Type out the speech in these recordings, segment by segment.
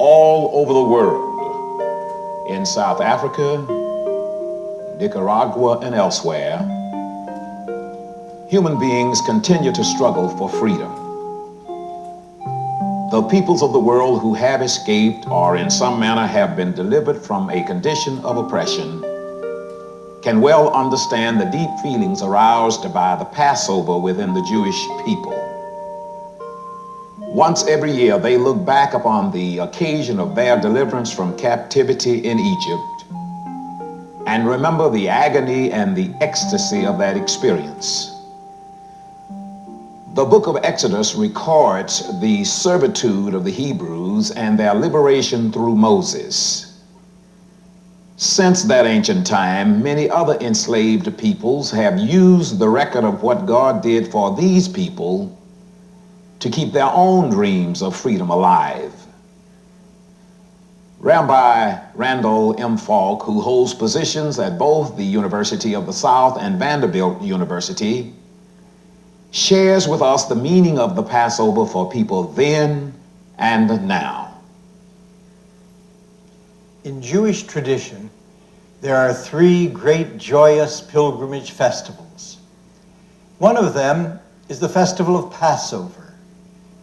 All over the world, in South Africa, Nicaragua, and elsewhere, human beings continue to struggle for freedom. The peoples of the world who have escaped or in some manner have been delivered from a condition of oppression can well understand the deep feelings aroused by the Passover within the Jewish people. Once every year, they look back upon the occasion of their deliverance from captivity in Egypt and remember the agony and the ecstasy of that experience. The book of Exodus records the servitude of the Hebrews and their liberation through Moses. Since that ancient time, many other enslaved peoples have used the record of what God did for these people to keep their own dreams of freedom alive. Rabbi Randall M. Falk, who holds positions at both the University of the South and Vanderbilt University, shares with us the meaning of the Passover for people then and now. In Jewish tradition, there are three great joyous pilgrimage festivals. One of them is the festival of Passover,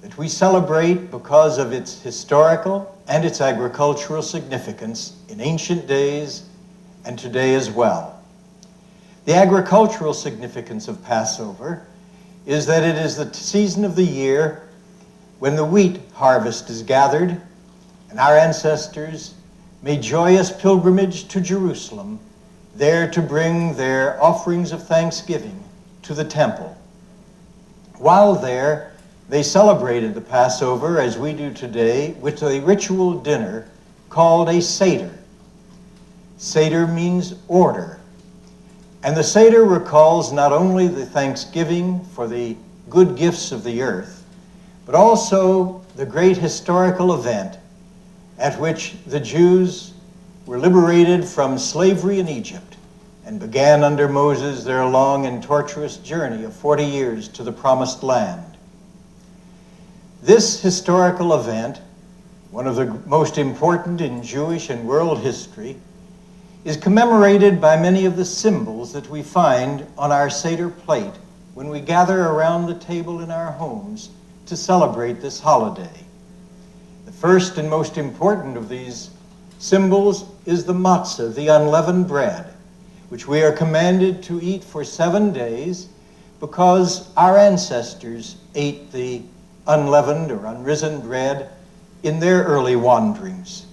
that we celebrate because of its historical and its agricultural significance in ancient days and today as well. The agricultural significance of Passover is that it is the season of the year when the wheat harvest is gathered and our ancestors made joyous pilgrimage to Jerusalem, there to bring their offerings of thanksgiving to the temple. While there, they celebrated the Passover, as we do today, with a ritual dinner called a Seder. Seder means order. And the Seder recalls not only the thanksgiving for the good gifts of the earth, but also the great historical event at which the Jews were liberated from slavery in Egypt and began under Moses their long and tortuous journey of 40 years to the Promised Land. This historical event, one of the most important in Jewish and world history, is commemorated by many of the symbols that we find on our Seder plate when we gather around the table in our homes to celebrate this holiday. The first and most important of these symbols is the matzah, the unleavened bread, which we are commanded to eat for 7 days because our ancestors ate the unleavened or unrisen bread in their early wanderings.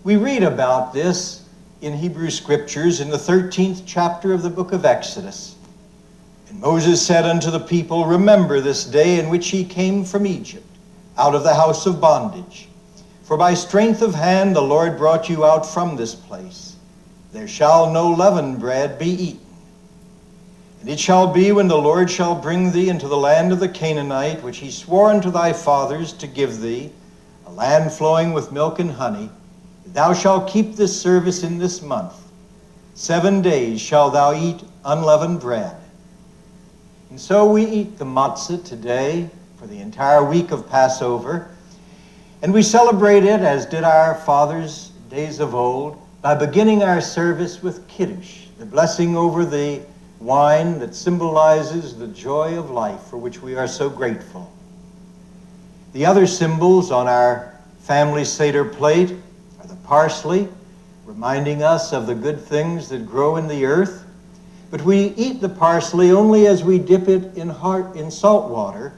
We read about this in Hebrew scriptures in the 13th chapter of the book of Exodus. And Moses said unto the people, remember this day in which ye came from Egypt, out of the house of bondage. For by strength of hand the Lord brought you out from this place. There shall no leavened bread be eaten. And it shall be when the Lord shall bring thee into the land of the Canaanite, which he swore unto thy fathers to give thee, a land flowing with milk and honey, that thou shalt keep this service in this month. 7 days shalt thou eat unleavened bread. And so we eat the matzah today for the entire week of Passover, and we celebrate it, as did our fathers days of old, by beginning our service with Kiddush, the blessing over the wine that symbolizes the joy of life for which we are so grateful. The other symbols on our family Seder plate are the parsley, reminding us of the good things that grow in the earth. But we eat the parsley only as we dip it in salt water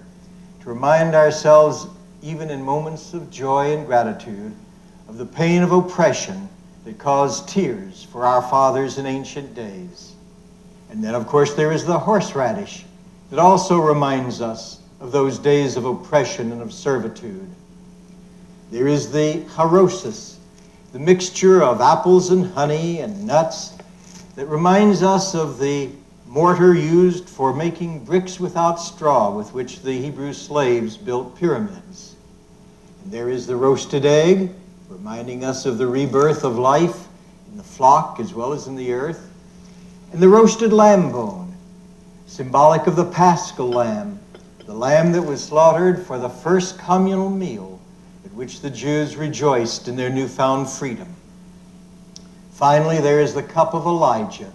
to remind ourselves, even in moments of joy and gratitude, of the pain of oppression that caused tears for our fathers in ancient days. And then, of course, there is the horseradish that also reminds us of those days of oppression and of servitude. There is the harosis, the mixture of apples and honey and nuts that reminds us of the mortar used for making bricks without straw with which the Hebrew slaves built pyramids. And there is the roasted egg, reminding us of the rebirth of life in the flock as well as in the earth. And the roasted lamb bone, symbolic of the Paschal lamb, the lamb that was slaughtered for the first communal meal at which the Jews rejoiced in their newfound freedom. Finally, there is the cup of Elijah,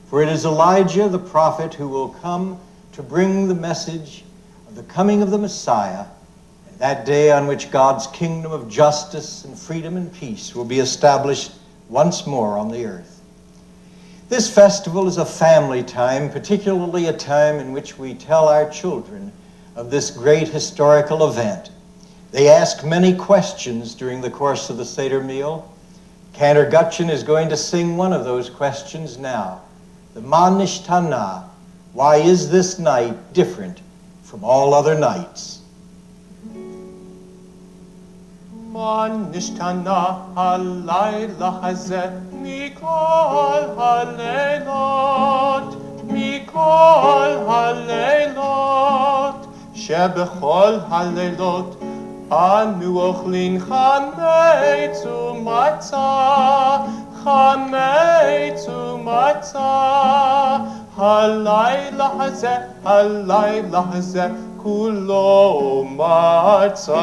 for it is Elijah, the prophet, who will come to bring the message of the coming of the Messiah, and that day on which God's kingdom of justice and freedom and peace will be established once more on the earth. This festival is a family time, particularly a time in which we tell our children of this great historical event. They ask many questions during the course of the Seder meal. Cantor Gutchin is going to sing one of those questions now. The Ma Nishtana, why is this night different from all other nights? Ma nishtana halayla hazeh mikol haleilot, mikol haleilot, shebechol haleilot anu ochlin chametz umatzah, chametz umatzah, halayla hazeh, kulo matzah,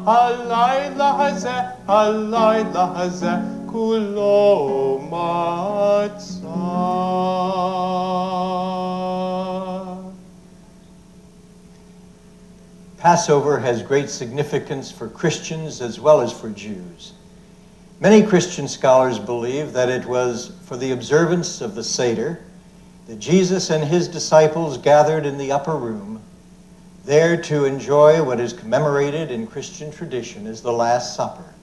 halayla hazeh, kulo matzah. Passover has great significance for Christians as well as for Jews. Many Christian scholars believe that it was for the observance of the Seder that Jesus and his disciples gathered in the upper room, there to enjoy what is commemorated in Christian tradition as the Last Supper.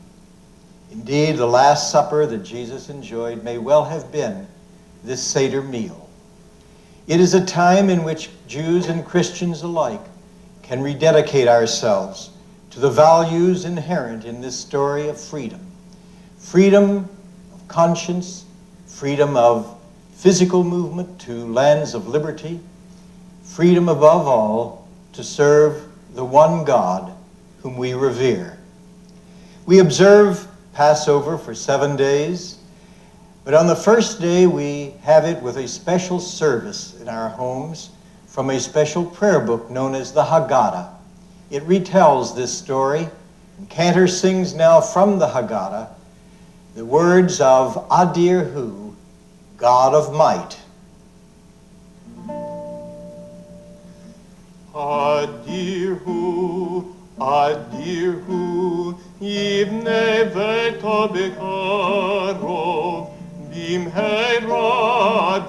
Indeed, the Last Supper that Jesus enjoyed may well have been this Seder meal. It is a time in which Jews and Christians alike can rededicate ourselves to the values inherent in this story of freedom. Freedom of conscience, freedom of physical movement to lands of liberty, freedom above all to serve the one God whom we revere. We observe Passover for 7 days, but on the first day we have it with a special service in our homes from a special prayer book known as the Haggadah. It retells this story, and Cantor sings now from the Haggadah the words of Adir Hu, God of might. Adir Hu, Yivne veto bekarov, Bimheira,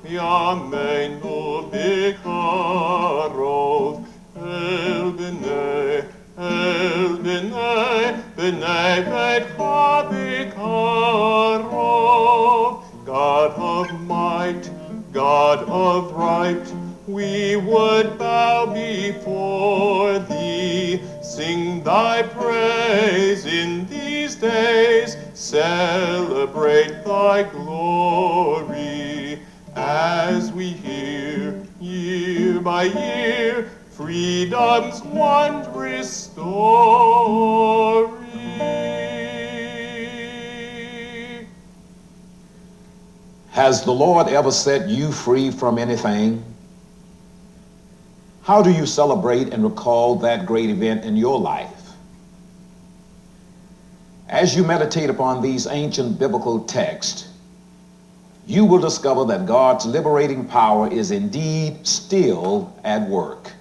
Yameinu bekarov, El b'nei betcha bekarov. God of might, God of right, we would bow before thee, sing thy praise in these days, celebrate thy glory, as we hear, year by year, freedom's wondrous story. Has the Lord ever set you free from anything? How do you celebrate and recall that great event in your life? As you meditate upon these ancient biblical texts, you will discover that God's liberating power is indeed still at work.